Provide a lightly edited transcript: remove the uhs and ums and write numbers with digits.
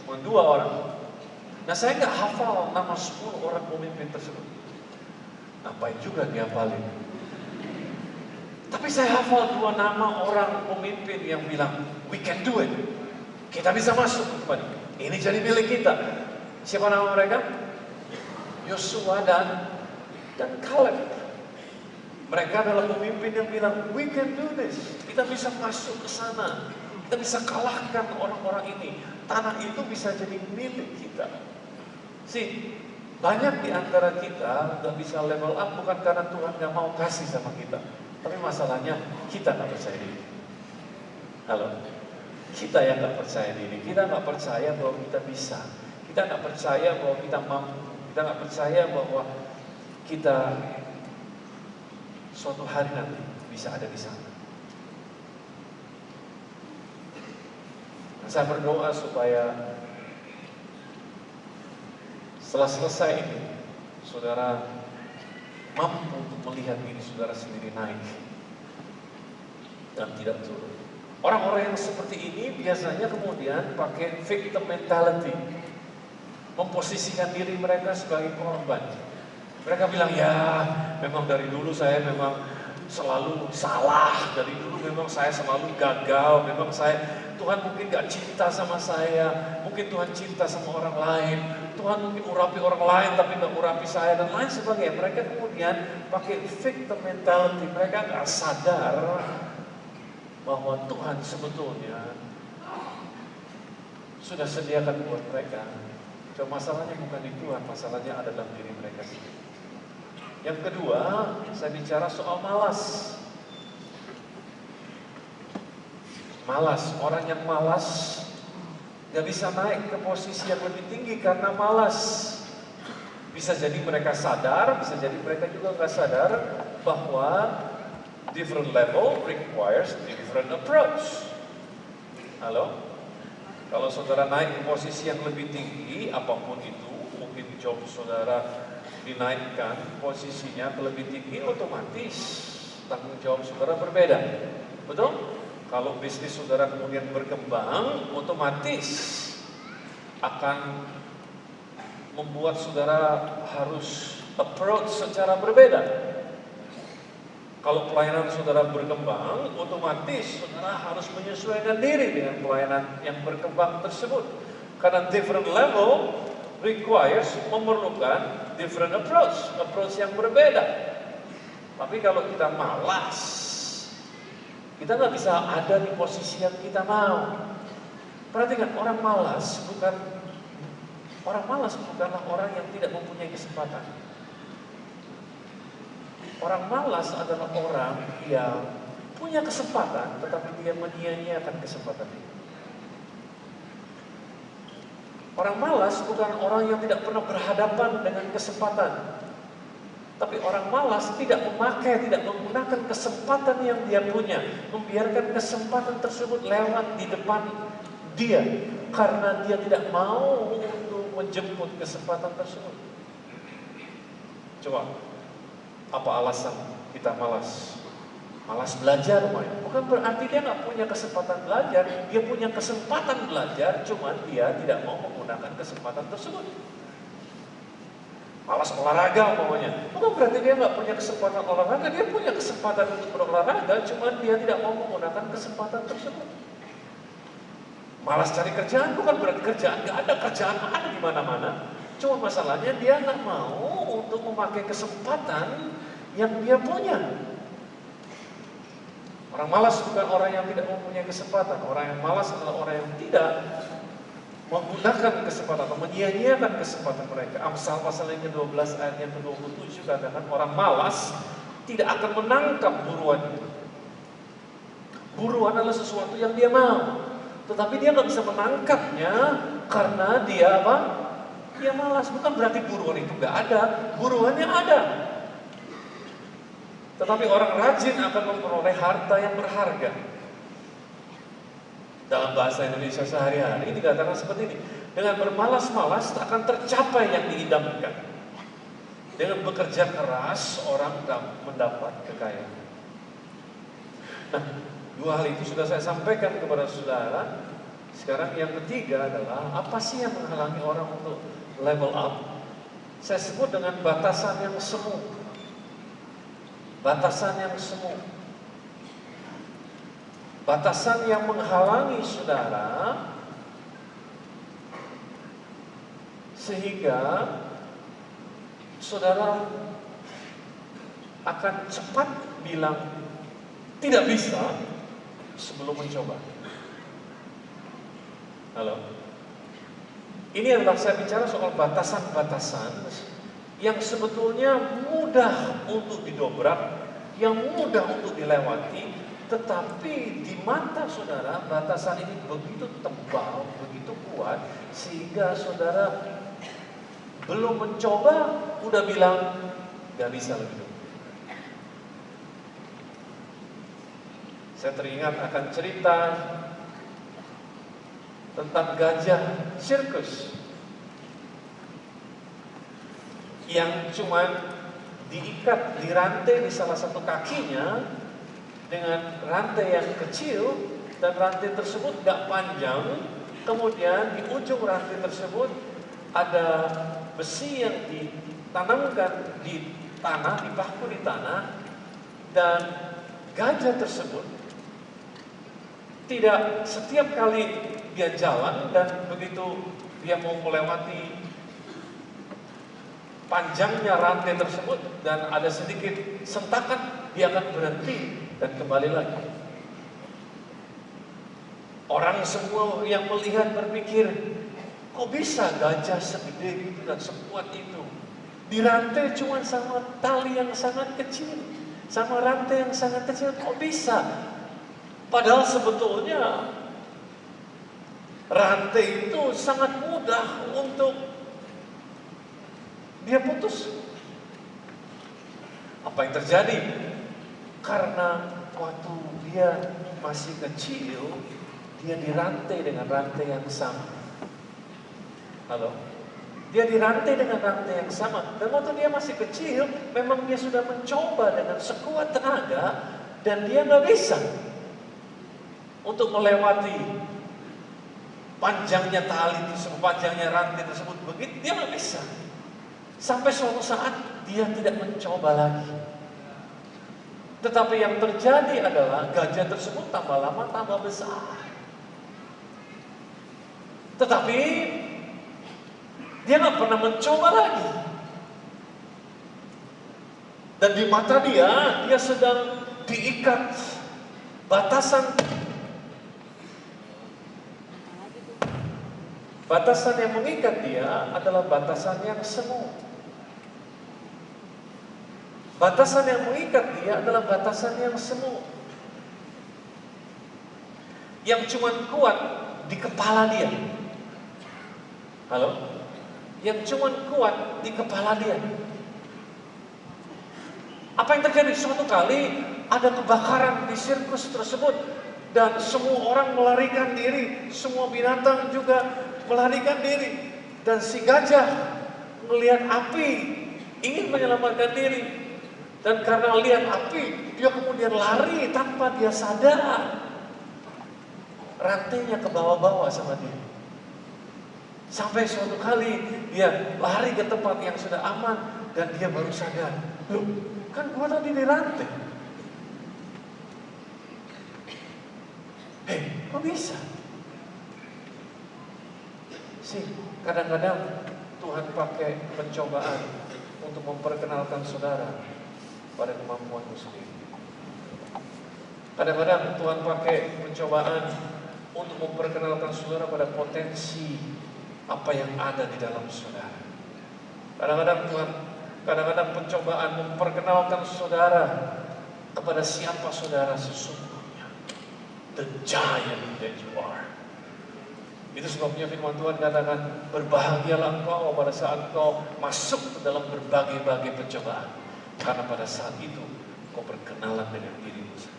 Dua orang. Nah saya nggak hafal nama 10 orang pemimpin tersebut. Ngapain juga dihafalin. Tapi saya hafal 2 nama orang pemimpin yang bilang, we can do it. Kita bisa masuk kembali. Ini jadi milik kita. Siapa nama mereka? Yosua dan Caleb. Mereka adalah pemimpin yang bilang, we can do this. Kita bisa masuk ke sana. Kita bisa kalahkan orang-orang ini. Tanah itu bisa jadi milik kita. Banyak di antara kita nggak bisa level up bukan karena Tuhan nggak mau kasih sama kita. Tapi masalahnya kita nggak percaya diri. Halo? Kita yang nggak percaya diri. Kita nggak percaya bahwa kita bisa. Kita nggak percaya bahwa kita mampu. Kita nggak percaya bahwa kita suatu hari nanti bisa ada di sana. Saya berdoa supaya setelah selesai ini, saudara mampu untuk melihat diri saudara sendiri naik dan tidak turun. Orang-orang yang seperti ini biasanya kemudian pakai victim mentality, memposisikan diri mereka sebagai korban. Mereka bilang, ya memang dari dulu saya memang selalu salah, dari dulu memang saya selalu gagal, memang Tuhan mungkin gak cinta sama saya, mungkin Tuhan cinta sama orang lain, Tuhan mungkin urapi orang lain tapi gak urapi saya dan lain sebagainya. Mereka kemudian pakai victim mentality, mereka gak sadar bahwa Tuhan sebetulnya sudah sediakan buat mereka. Cuma masalahnya bukan di Tuhan, masalahnya ada dalam diri mereka sendiri. Yang kedua, saya bicara soal malas. Malas, orang yang malas gak bisa naik ke posisi yang lebih tinggi karena malas. Bisa jadi mereka sadar, bisa jadi mereka juga gak sadar bahwa different level requires different approach. Halo? Kalau saudara naik ke posisi yang lebih tinggi, apapun itu, mungkin job saudara dinaikkan posisinya ke lebih tinggi, otomatis tanggung jawab saudara berbeda. Betul? Kalau bisnis saudara kemudian berkembang, otomatis akan membuat saudara harus approach secara berbeda. Kalau pelayanan saudara berkembang, otomatis saudara harus menyesuaikan diri dengan pelayanan yang berkembang tersebut. Karena different level requires, memerlukan different approach yang berbeda. Tapi kalau kita malas, kita nggak bisa ada di posisi yang kita mau. Perhatikan, orang malas bukanlah orang yang tidak mempunyai kesempatan. Orang malas adalah orang yang punya kesempatan, tetapi dia menyia-nyiakan kesempatan itu. Orang malas bukan orang yang tidak pernah berhadapan dengan kesempatan. Tapi orang malas tidak menggunakan kesempatan yang dia punya, membiarkan kesempatan tersebut lewat di depan dia, karena dia tidak mau untuk menjemput kesempatan tersebut. Coba, apa alasan kita malas? Malas belajar, bukan berarti dia nggak punya kesempatan belajar, dia punya kesempatan belajar, cuman dia tidak mau menggunakan kesempatan tersebut. Malas olahraga umpamanya, bukan berarti dia nggak punya kesempatan olahraga, dia punya kesempatan untuk berolahraga, cuma dia tidak mau menggunakan kesempatan tersebut. Malas cari kerjaan, bukan berarti kerjaan nggak ada, kerjaan ada di mana-mana, cuma masalahnya dia nggak mau untuk memakai kesempatan yang dia punya. Orang malas bukan orang yang tidak mempunyai kesempatan, orang yang malas adalah orang yang tidak menggunakan kesempatan atau menyia-nyiakan kesempatan mereka. Amsal pasal yang ke-12 ayat yang ke-27 katakan orang malas tidak akan menangkap buruan itu. Buruan adalah sesuatu yang dia mau, tetapi dia nggak bisa menangkapnya karena dia apa? Dia malas. Bukan berarti buruan itu nggak ada, buruannya ada. Tetapi orang rajin akan memperoleh harta yang berharga. Dalam bahasa Indonesia sehari-hari dikatakan seperti ini. Dengan bermalas-malas akan tercapai yang diidamkan. Dengan bekerja keras orang mendapat kekayaan. Nah, dua hal itu sudah saya sampaikan kepada saudara. Sekarang yang ketiga adalah apa sih yang menghalangi orang untuk level up? Saya sebut dengan batasan yang semu. Batasan yang semu. Batasan yang menghalangi saudara sehingga saudara akan cepat bilang tidak bisa sebelum mencoba. Halo? Ini adalah saya bicara soal batasan-batasan yang sebetulnya mudah untuk didobrak, yang mudah untuk dilewati, tetapi di mata saudara batasan ini begitu tebal, begitu kuat, sehingga saudara belum mencoba, udah bilang gak bisa lebih dulu. Saya teringat akan cerita tentang gajah sirkus yang cuman diikat di rantai di salah satu kakinya dengan rantai yang kecil, dan rantai tersebut gak panjang. Kemudian di ujung rantai tersebut ada besi yang ditanamkan di tanah, dipaku di tanah, dan gajah tersebut tidak setiap kali dia jalan dan begitu dia mau melewati panjangnya rantai tersebut dan ada sedikit sentakan, dia akan berhenti dan kembali lagi. Orang semua yang melihat berpikir, kok bisa gajah segede itu dan sekuat itu? Dirantai cuma sama tali yang sangat kecil, sama rantai yang sangat kecil, kok bisa? Padahal sebetulnya rantai itu sangat mudah untuk dia putus. Apa yang terjadi? Karena waktu dia masih kecil, dia dirantai dengan rantai yang sama. Halo? Dia dirantai dengan rantai yang sama. Dan waktu dia masih kecil, memang dia sudah mencoba dengan sekuat tenaga, dan dia nggak bisa untuk melewati panjangnya tali tersebut, panjangnya rantai tersebut. Begitu dia nggak bisa. Sampai suatu saat dia tidak mencoba lagi. Tetapi yang terjadi adalah gajah tersebut tambah lama tambah besar. Tetapi dia nggak pernah mencoba lagi. Dan di mata dia sedang diikat batasan yang mengikat dia adalah batasan yang semu. Batasan yang mengikat dia adalah batasan yang semu, yang cuma kuat di kepala dia. Halo? Yang cuma kuat di kepala dia. Apa yang terjadi? Suatu kali ada kebakaran di sirkus tersebut dan semua orang melarikan diri, semua binatang juga melarikan diri, dan si gajah melihat api ingin menyelamatkan diri, dan karena lihat api dia kemudian lari tanpa dia sadar. Rantainya ke bawah-bawah sama dia. Sampai suatu kali dia lari ke tempat yang sudah aman dan dia baru sadar, loh, kan gua tadi dirantai. Kok bisa? Sih, kadang-kadang Tuhan pakai pencobaan untuk memperkenalkan saudara pada kemampuanmu sendiri. Kadang-kadang Tuhan pakai pencobaan untuk memperkenalkan saudara pada potensi apa yang ada di dalam saudara. Kadang-kadang pencobaan memperkenalkan saudara kepada siapa saudara sesungguhnya. The giant that you are. Itu sebabnya firman Tuhan katakan, berbahagialah engkau pada saat engkau masuk ke dalam berbagai-bagai pencobaan. Karena pada saat itu kau berkenalan dengan dirimu sendiri.